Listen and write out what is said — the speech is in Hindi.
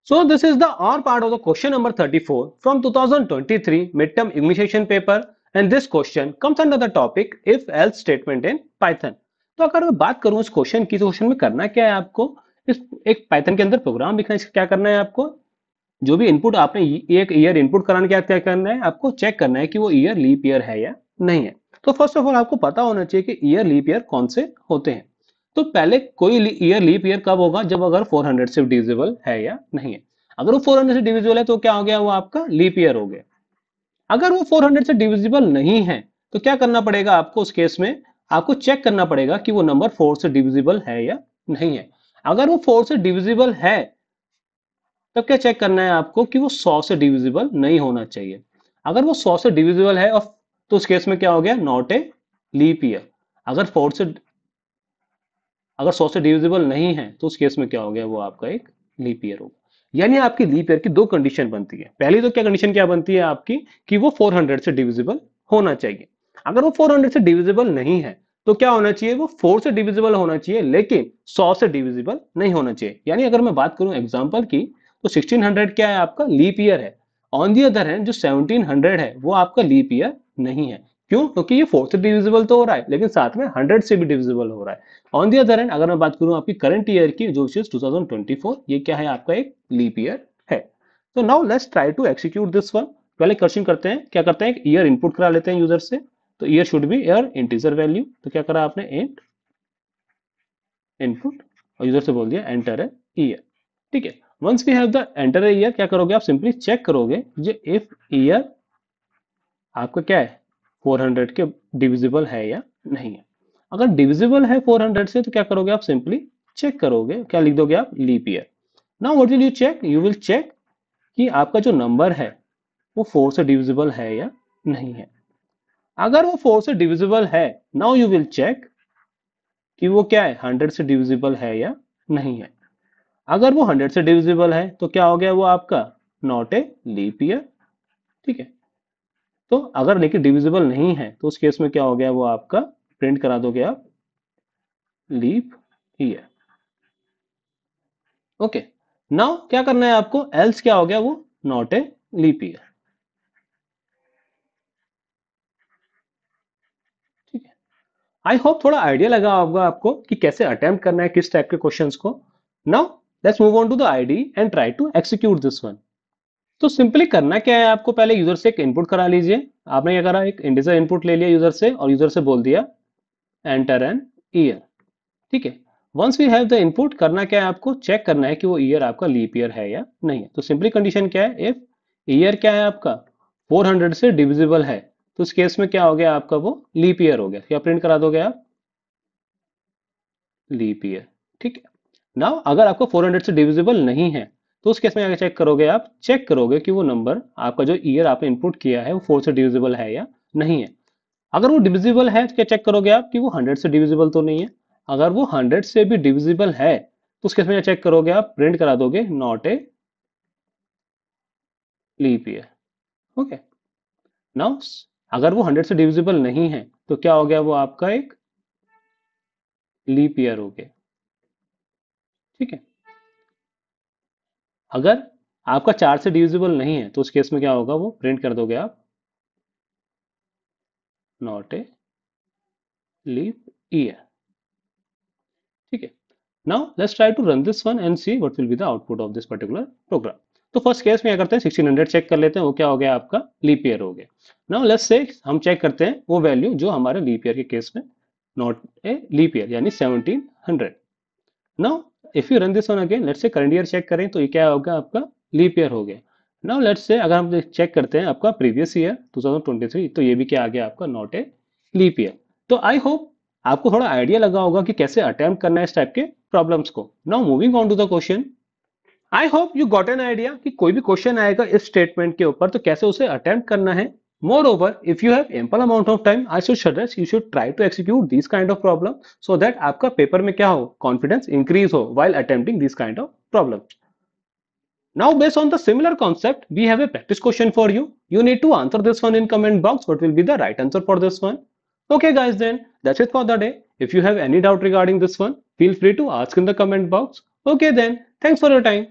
So this is the R part of the question number 34 from 2023 midterm English session paper, and this question comes under the topic if else statement in Python. तो अगर मैं बात करूं इस क्वेश्चन की, तो क्वेश्चन में करना क्या है आपको, इस एक पाइथन के अंदर प्रोग्राम लिखना है। क्या करना है आपको, जो भी इनपुट आपने एक ईयर इनपुट कराने क्या क्या करना है, आपको चेक करना है कि वो ईयर लीप ईयर है या नहीं है। तो फर्स्ट ऑफ ऑल आपको पता होना चाहिए कि ईयर लीप ईयर कौन से होते हैं। तो पहले कोई ईयर लीप ईयर कब होगा, जब अगर 400 से डिविजिबल है या नहीं है। अगर वो 400 से डिविजिबल है तो क्या हो गया, वो आपका लीप ईयर हो गया। अगर वो 400 से डिविजिबल नहीं है तो क्या करना पड़ेगा आपको, उस केस में आपको चेक करना पड़ेगा कि वो नंबर 4 से डिविजिबल है या नहीं है। अगर वो 4 से डिविजिबल है तब क्या चेक करना है आपको कि वो 100 से डिविजिबल नहीं होना चाहिए। अगर वो 100 से डिविजिबल है और तो उस केस में क्या हो गया, नॉट ए लीप ईयर। अगर 4 से अगर 100 से डिविजिबल नहीं है तो उस केस में क्या हो गया, वो आपका एक लीप ईयर होगा। यानी आपकी लीप ईयर की दो कंडीशन बनती है। पहली तो क्या कंडीशन क्या बनती है आपकी, कि वो 400 से डिविजिबल होना चाहिए। अगर वो 400 से डिविजिबल नहीं है तो क्या होना चाहिए, वो 4 से डिविजिबल होना चाहिए लेकिन 100 से डिविजिबल नहीं होना चाहिए। यानी अगर मैं बात करूं एग्जांपल की, तो 1600 क्या है, आपका लीप ईयर है। ऑन दी अदर हैंड जो 1700 है वो आपका लीप ईयर नहीं है। क्यों, क्योंकि ये 4 से डिविजिबल तो हो रहा है लेकिन साथ में 100 से भी डिविजिबल हो रहा है। ऑन दी अदर हैंड अगर मैं बात करूं आपकी करंट ईयर की, जो चीज 2024, ये क्या है, आपका एक लीप ईयर है। तो now let's try to execute this one. पहले क्वेश्चन करते हैं, क्या करते हैं, ईयर इनपुट करा लेते हैं यूजर से। तो year should be year integer value. तो क्या करा आपने, इंट इनपुट, और यूजर से बोल दिया एंटर ए ईयर। ठीक है, once we have the enter a year, क्या करोगे आप, सिंपली चेक करोगे ये इफ ईयर आपका क्या है, 400 के डिविजिबल है या नहीं है। अगर डिविजिबल है 400 से तो क्या करोगे आप, सिंपली चेक करोगे, क्या लिख दोगे आप, leap year. Now what will you check, you will check कि आपका जो नंबर है वो 4 से डिविजिबल है या नहीं है। अगर वो 4 से डिविजिबल है, नाउ यू विल चेक कि वो क्या है, 100 से डिविजिबल है या नहीं है। अगर वो 100 से डिविजिबल है तो क्या हो गया, वो आपका नॉट ए लीप ईयर। ठीक है, तो अगर लेकिन डिविजिबल नहीं है तो उस केस में क्या हो गया, वो आपका प्रिंट करा दोगे आप लीप ईयर। ओके, नाउ क्या करना है आपको, एल्स क्या हो गया, वो नॉट ए लीप ईयर। ठीक है, आई होप थोड़ा आइडिया लगा होगा आपको कि कैसे अटेम्प्ट करना है किस टाइप के क्वेश्चंस को। Now let's move on to the ID and try to execute this one. तो सिंपली करना क्या है आपको, पहले यूजर से एक इनपुट करा लीजिए। आपने क्या करा, एक इंटीजर इनपुट ले लिया यूजर से और यूजर से बोल दिया एंटर एन ईयर। ठीक है, once we have the input, करना क्या है आपको, चेक करना है कि वो ईयर आपका लीप ईयर है या नहीं है। तो सिंपली कंडीशन क्या है, इफ ईयर क्या है आपका 400 से डिविजिबल है तो उस केस में क्या हो गया आपका, वो लीप ईयर हो गया। क्या प्रिंट करा दोगे आप, लीप ईयर। ठीक है, नाउ अगर आपको 400 से डिविजिबल नहीं है तो उस केस में आगे चेक करोगे, आप चेक करोगे कि वो नंबर आपका जो ईयर आपने इनपुट किया है वो 4 से डिविजिबल है या नहीं है। अगर वो डिविजिबल है तो क्या चेक करोगे आप कि वो 100 से डिविजिबल तो नहीं है। अगर वो 100 से भी डिविजिबल है तो उस केस में चेक करोगे आप, प्रिंट करा दोगे not a leap year. Okay, now अगर वो 100 से डिविजिबल नहीं है तो क्या हो गया, वो आपका एक लीप ईयर हो गया। ठीक है, अगर आपका 4 से डिविजिबल नहीं है तो उस केस में क्या होगा, वो प्रिंट कर दोगे आप नॉट ए लीप ईयर। ठीक है, now let's try to run this one and see what will be the output of this particular program. तो फर्स्ट केस में क्या करते हैं, 1600 चेक कर लेते हैं, वो क्या हो गया आपका, लीप ईयर हो गया। नाउ लेट्स से हम चेक करते हैं वो वैल्यू जो हमारे लीप ईयर के केस में नॉट ए लीप ईयर यानी 1700। Now if you run this one again, let's say current year check करें तो ये क्या होगा, आपका लीप ईयर हो गया। नाउ लेट्स से अगर हम चेक करते हैं आपका प्रीवियस ईयर 2023, तो ये भी क्या आ गया आपका, नॉट ए लीप ईयर। तो आई होप आपको थोड़ा आइडिया लगा होगा कि कैसे अटेम्प्ट करना है इस टाइप के प्रॉब्लम्स को। Now moving on to the question, I hope you got an idea कि कोई भी क्वेश्चन आएगा इस स्टेटमेंट के ऊपर तो कैसे उसे अटेम्प्ट करना है। Moreover, if you have ample amount of time, I should suggest you should try to execute these kind of problem so that आपका पेपर में क्या हो, confidence increase हो while attempting these kind of problems. Now, based on the similar concept, we have a practice question for you. You need to answer this one in comment box. What will be the right answer for this one? Okay, guys, then that's it for the day. If you have any doubt regarding this one, feel free to ask in the comment box. Okay, then thanks for your time.